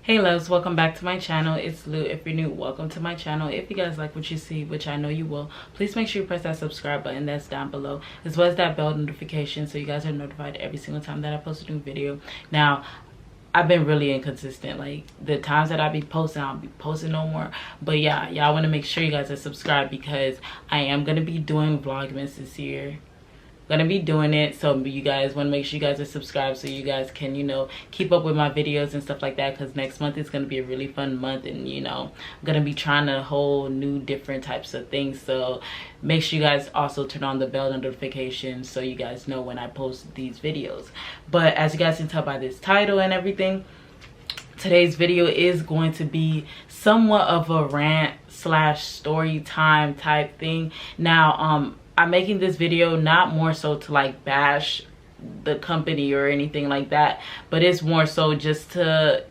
Hey loves, welcome back to my channel. It's Lou. If you're new, welcome to my channel. If you guys like what you see, which I know you will, please make sure you press that subscribe button that's down below, as well as that bell notification so you guys are notified every single time that I post a new video. Now, I've been really inconsistent. Like, the times that I be posting, I'll be posting no more. But yeah, y'all want to make sure you guys are subscribed because I am going to be doing Vlogmas this year. Gonna be doing it, so you guys want to make sure you guys are subscribed so you guys can, you know, keep up with my videos and stuff like that, because next month is going to be a really fun month, and you know, I'm gonna be trying a whole new different types of things. So make sure you guys also turn on the bell notifications so you guys know when I post these videos. But as you guys can tell by this title and everything, today's video is going to be somewhat of a rant slash story time type thing. Now I'm making this video not more so to like bash the company or anything like that, but it's more so just to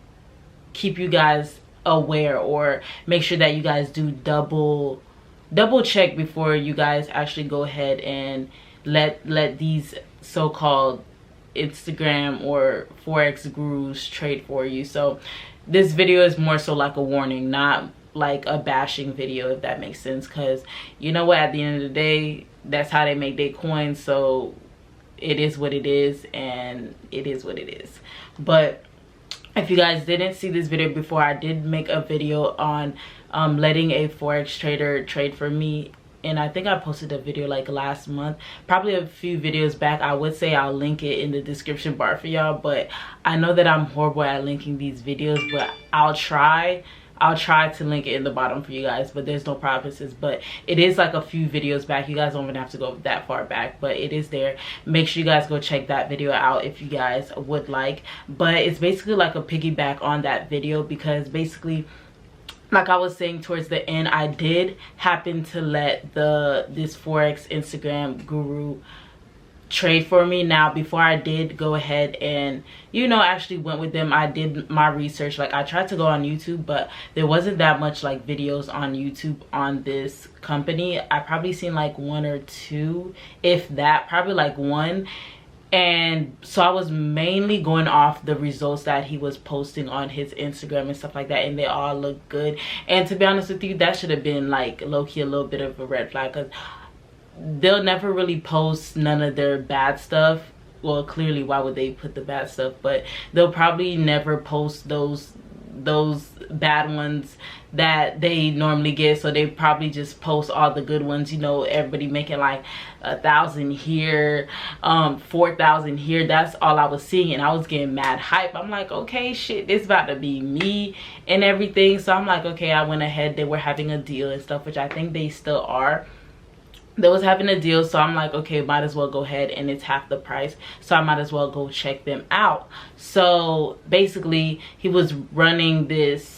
keep you guys aware, or make sure that you guys do double check before you guys actually go ahead and let these so-called Instagram or Forex gurus trade for you. So this video is more so like a warning, not like a bashing video, if that makes sense, because you know what, at the end of the day, that's how they make their coins. So it is what it is, and it is what it is. But if you guys didn't see this video before, I did make a video on letting a Forex trader trade for me, and I think I posted a video like last month, probably a few videos back. I would say I'll link it in the description bar for y'all, but I know that I'm horrible at linking these videos, but I'll try to link it in the bottom for you guys, but there's no promises. But it is like a few videos back. You guys don't even have to go that far back, but it is there. Make sure you guys go check that video out if you guys would like. But it's basically like a piggyback on that video, because basically, like I was saying towards the end, I did happen to let this Forex Instagram guru trade for me. Now, before I did go ahead and, you know, actually went with them, I did my research. Like, I tried to go on YouTube, but there wasn't that much like videos on YouTube on this company. I probably seen like one or two, if that, probably like one. And so I was mainly going off the results that he was posting on his Instagram and stuff like that, and they all look good. And to be honest with you, that should have been like low-key a little bit of a red flag, because they'll never really post none of their bad stuff. Well, clearly, why would they put the bad stuff? But they'll probably never post those bad ones that they normally get. So they probably just post all the good ones. You know, everybody making like 1,000 here, 4,000 here. That's all I was seeing, and I was getting mad hype. I'm like, okay, shit, this about to be me and everything. So I'm like, okay, I went ahead. They were having a deal and stuff, which I think they still are. They was having a deal, so I'm like, okay, might as well go ahead, and it's half the price, so I might as well go check them out. So basically, he was running this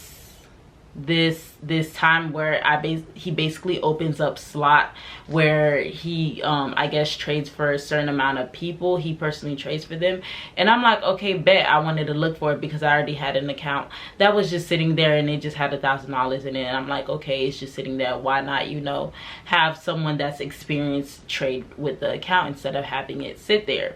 time where he basically opens up slot where he I guess trades for a certain amount of people. He personally trades for them, and I'm like, okay, bet. I wanted to look for it because I already had an account that was just sitting there, and it just had $1,000 in it, and I'm like, okay, it's just sitting there, why not, you know, have someone that's experienced trade with the account instead of having it sit there.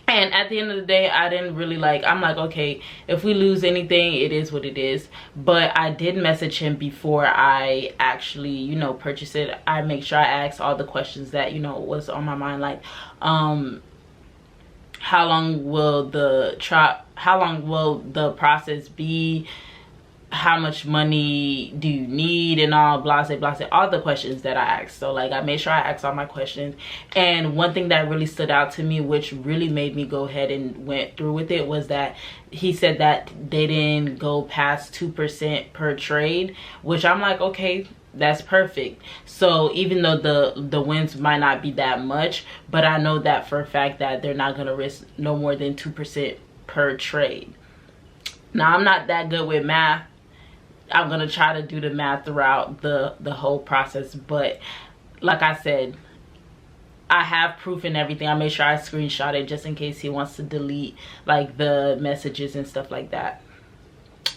And at the end of the day, I didn't really I'm like, okay, if we lose anything, it is what it is. But I did message him before I actually, you know, purchase it. I make sure I ask all the questions that, you know, was on my mind, like how long will the process be, how much money do you need, and all blase blase, all the questions that I asked. So like, I made sure I asked all my questions. And one thing that really stood out to me, which really made me go ahead and went through with it, was that he said that they didn't go past 2% per trade, which I'm like, okay, that's perfect. So even though the wins might not be that much, but I know that for a fact that they're not going to risk no more than 2% per trade. Now, I'm not that good with math. I'm gonna try to do the math throughout the whole process, but like I said, I have proof and everything. I made sure I screenshot it just in case he wants to delete like the messages and stuff like that.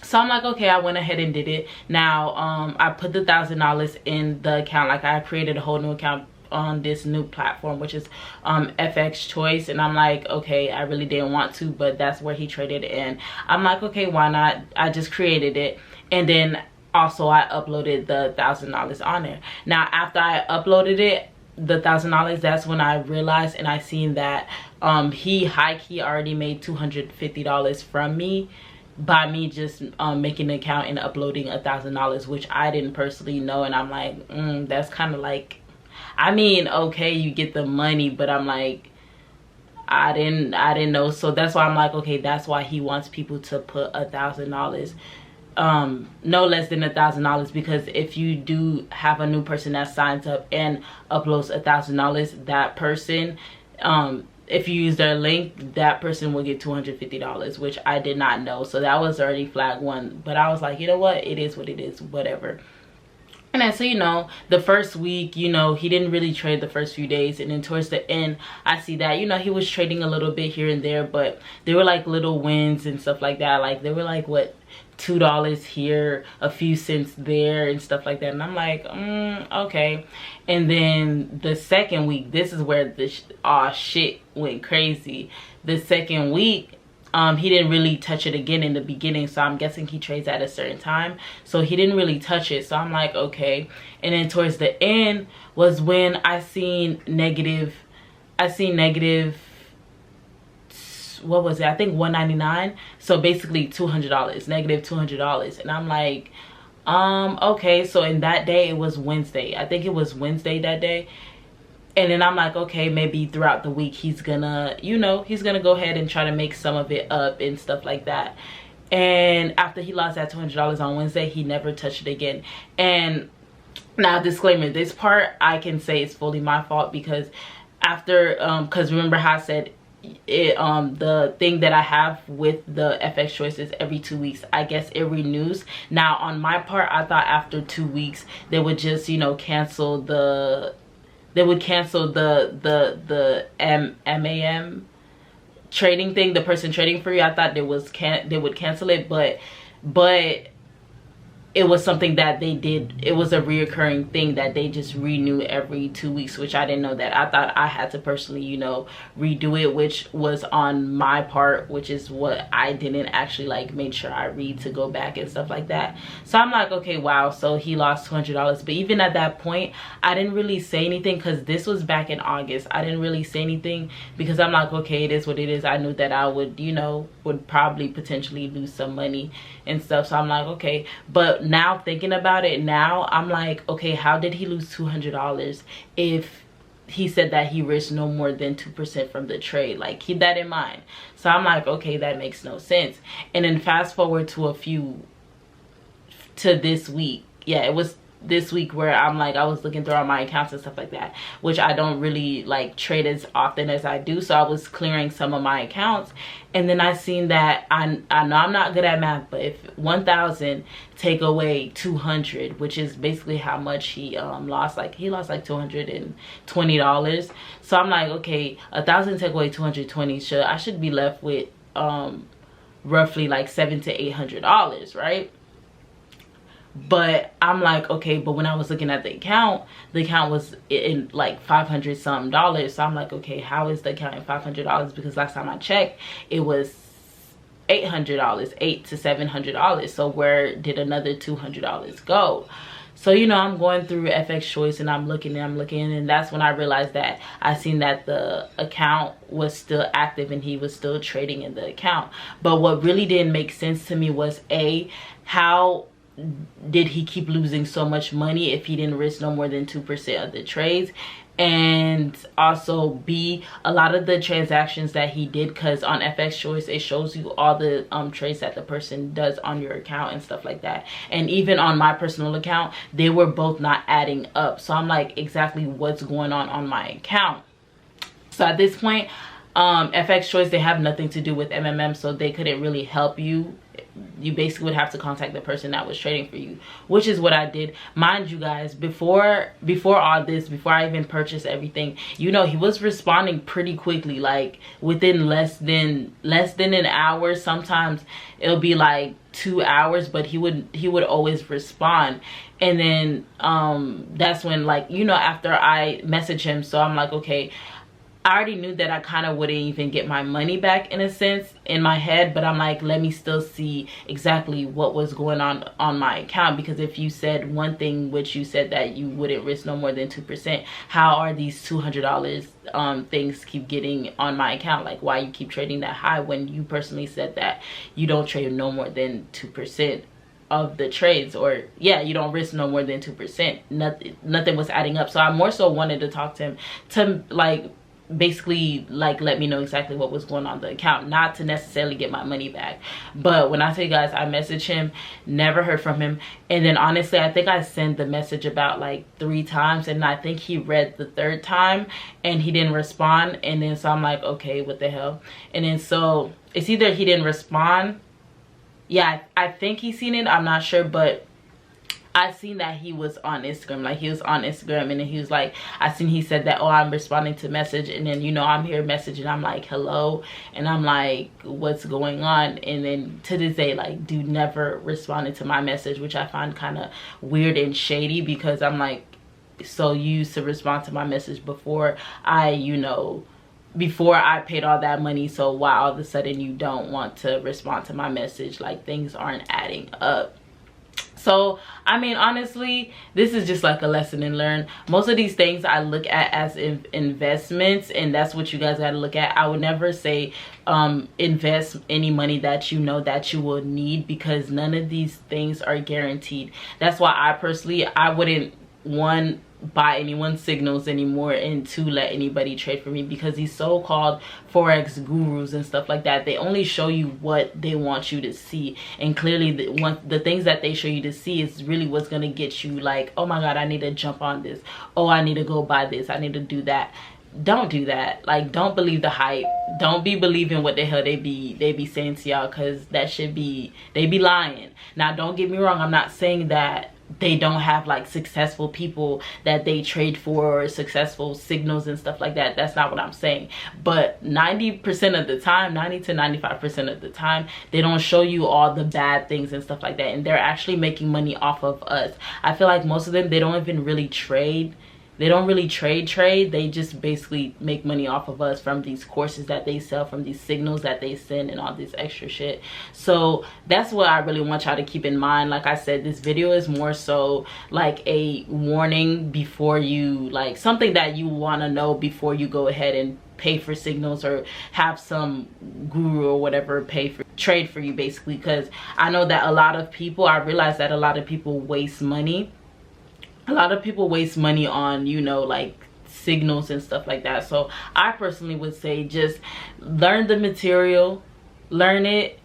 So I'm like, okay, I went ahead and did it. Now I put the $1,000 in the account. Like, I created a whole new account on this new platform, which is FX Choice. And I'm like, okay, I really didn't want to, but that's where he traded. And I'm like, okay, why not? I just created it, and then also I uploaded the $1,000 on there. Now after I uploaded it, the $1,000, that's when I realized and I seen that he high-key already made $250 from me by me just making an account and uploading $1,000, which I didn't personally know. And I'm like, that's kind of like, I mean, okay, you get the money, but I'm like, I didn't know. So that's why I'm like, okay, that's why he wants people to put $1,000, no less than $1,000, because if you do have a new person that signs up and uploads $1,000, that person, if you use their link, that person will get $250, which I did not know. So that was already flag one. But I was like, you know what, it is what it is, whatever. And then, so, you know, the first week, you know, he didn't really trade the first few days. And then towards the end, I see that, you know, he was trading a little bit here and there, but they were like little wins and stuff like that. Like, they were like, what, $2 here, a few cents there and stuff like that. And I'm like, okay. And then the second week, this is where the shit went crazy. The second week, he didn't really touch it again in the beginning, so I'm guessing he trades at a certain time, so he didn't really touch it. So I'm like, okay. And then towards the end was when I seen negative, what was it, I think 199. So basically $200, negative $200. And I'm like, okay. So in that day, it was Wednesday, I think it was Wednesday that day. And then I'm like, okay, maybe throughout the week he's gonna, you know, he's gonna go ahead and try to make some of it up and stuff like that. And after he lost that $200 on Wednesday, he never touched it again. And now, disclaimer, this part I can say it's fully my fault, because after because remember how I said it, the thing that I have with the FX Choice is every 2 weeks, I guess it renews. Now on my part, I thought after 2 weeks they would just, you know, cancel the MAM trading thing, the person trading for you. I thought they would cancel it, but it was something that they did. It was a reoccurring thing that they just renew every 2 weeks, which I didn't know that. I thought I had to personally, you know, redo it, which was on my part, which is what I didn't actually like make sure I read to go back and stuff like that. So I'm like, okay, wow. So he lost $200. But even at that point, I didn't really say anything, because this was back in August. I didn't really say anything because I'm like, okay, it is what it is. I knew that I would, you know, would probably potentially lose some money and stuff. So I'm like, okay. But now thinking about it now, I'm like, okay, how did he lose $200 if he said that he risked no more than 2% from the trade? Like, keep that in mind. So I'm like, okay, that makes no sense. And then fast forward to this week. Yeah, it was this week where I'm like, I was looking through all my accounts and stuff like that, which I don't really like trade as often as I do. So I was clearing some of my accounts, and then I seen that I know I'm not good at math, but if 1,000 take away 200, which is basically how much he lost, like he lost like $220. So I'm like, okay, 1,000 take away 220, I should be left with roughly like $700 to $800, right? But I'm like, okay, but when I was looking at the account was in like $500 something. So I'm like, okay, how is the account in $500? Because last time I checked, it was $800, $800 to $700. So where did another $200 go? So, you know, I'm going through FX Choice and I'm looking, and that's when I realized that I seen that the account was still active and he was still trading in the account. But what really didn't make sense to me was, A, how did he keep losing so much money if he didn't risk no more than 2% of the trades? And also, B, a lot of the transactions that he did, because on FX Choice it shows you all the trades that the person does on your account and stuff like that. And even on my personal account, they were both not adding up. So I'm like, exactly what's going on my account? So at this point, FX choice, they have nothing to do with MMM, so they couldn't really help you. You basically would have to contact the person that was trading for you, which is what I did. Mind you guys, before all this, before I even purchased everything, you know, he was responding pretty quickly, like within less than an hour. Sometimes it'll be like 2 hours, but he would always respond. And then that's when, like, you know, after I message him, so I'm like, okay, I already knew that I kind of wouldn't even get my money back in a sense in my head, but I'm like, let me still see exactly what was going on my account, because if you said one thing, which you said that you wouldn't risk no more than 2%, how are these $200 things keep getting on my account? Like, why you keep trading that high when you personally said that you don't trade no more than 2% of the trades, or yeah, you don't risk no more than 2%. Nothing was adding up. So I more so wanted to talk to him to, like, basically, like, let me know exactly what was going on the account, not to necessarily get my money back. But when I tell you guys, I messaged him, never heard from him. And then honestly, I think I sent the message about like 3 times, and I think he read the 3rd time and he didn't respond. And then so I'm like, okay, what the hell? And then so it's either he didn't respond, yeah, I think he's seen it, I'm not sure, but I seen that he was on Instagram. Like, he was on Instagram, and then he was like, I seen he said that, oh, I'm responding to message, and then, you know, I'm here messaging, I'm like, hello, and I'm like, what's going on? And then to this day, like, dude never responded to my message, which I find kind of weird and shady, because I'm like, so you used to respond to my message before I, you know, before I paid all that money, so why all of a sudden you don't want to respond to my message? Like, things aren't adding up. So I mean, honestly, this is just like a lesson and learn. Most of these things I look at as investments, and that's what you guys got to look at. I would never say invest any money that you know that you will need, because none of these things are guaranteed. That's why I personally, I wouldn't, one, buy anyone's signals anymore, and 2, let anybody trade for me, because these so-called Forex gurus and stuff like that, they only show you what they want you to see, and clearly the things that they show you to see is really what's going to get you like, oh my god, I need to jump on this, oh, I need to go buy this, I need to do that. Don't do that. Like, don't believe the hype. Don't be believing what the hell they be saying to y'all, because that should be, they be lying. Now, don't get me wrong, I'm not saying that they don't have like successful people that they trade for, or successful signals and stuff like that. That's not what I'm saying. But 90% of the time, 90 to 95% of the time, they don't show you all the bad things and stuff like that, and they're actually making money off of us. I feel like most of them, they don't even really trade. They don't really trade. They just basically make money off of us from these courses that they sell, from these signals that they send, and all this extra shit. So that's what I really want y'all to keep in mind. Like I said, this video is more so like a warning before you, like something that you want to know before you go ahead and pay for signals, or have some guru or whatever trade for you, basically. Because I know that a lot of people, I realize that a lot of people waste money. A lot of people waste money on, you know, like signals and stuff like that. So I personally would say just learn the material, learn it,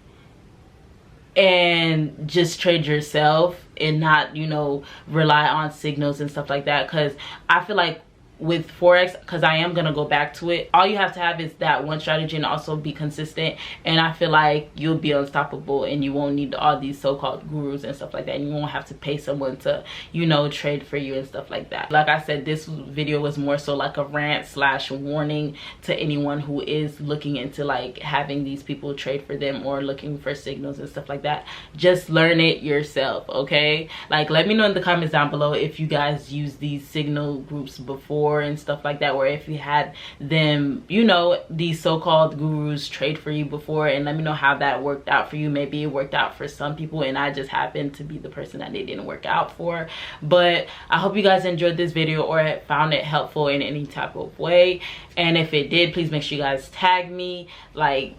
and just trade yourself, and not, you know, rely on signals and stuff like that. Because I feel like with Forex, because I am gonna go back to it, all you have to have is that one strategy, and also be consistent, and I feel like you'll be unstoppable, and you won't need all these so-called gurus and stuff like that, and you won't have to pay someone to, you know, trade for you and stuff like that. Like I said, this video was more so like a rant slash warning to anyone who is looking into like having these people trade for them, or looking for signals and stuff like that. Just learn it yourself, okay? Like, let me know in the comments down below if you guys use these signal groups before and stuff like that, or if you had them, you know, these so-called gurus trade for you before, and let me know how that worked out for you. Maybe it worked out for some people, and I just happened to be the person that it didn't work out for. But I hope you guys enjoyed this video, or found it helpful in any type of way. And if it did, please make sure you guys tag me, like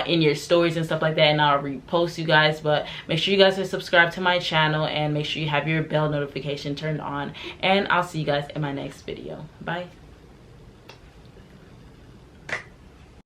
in your stories and stuff like that, and I'll repost you guys. But make sure you guys are subscribed to my channel, and make sure you have your bell notification turned on, and I'll see you guys in my next video. Bye.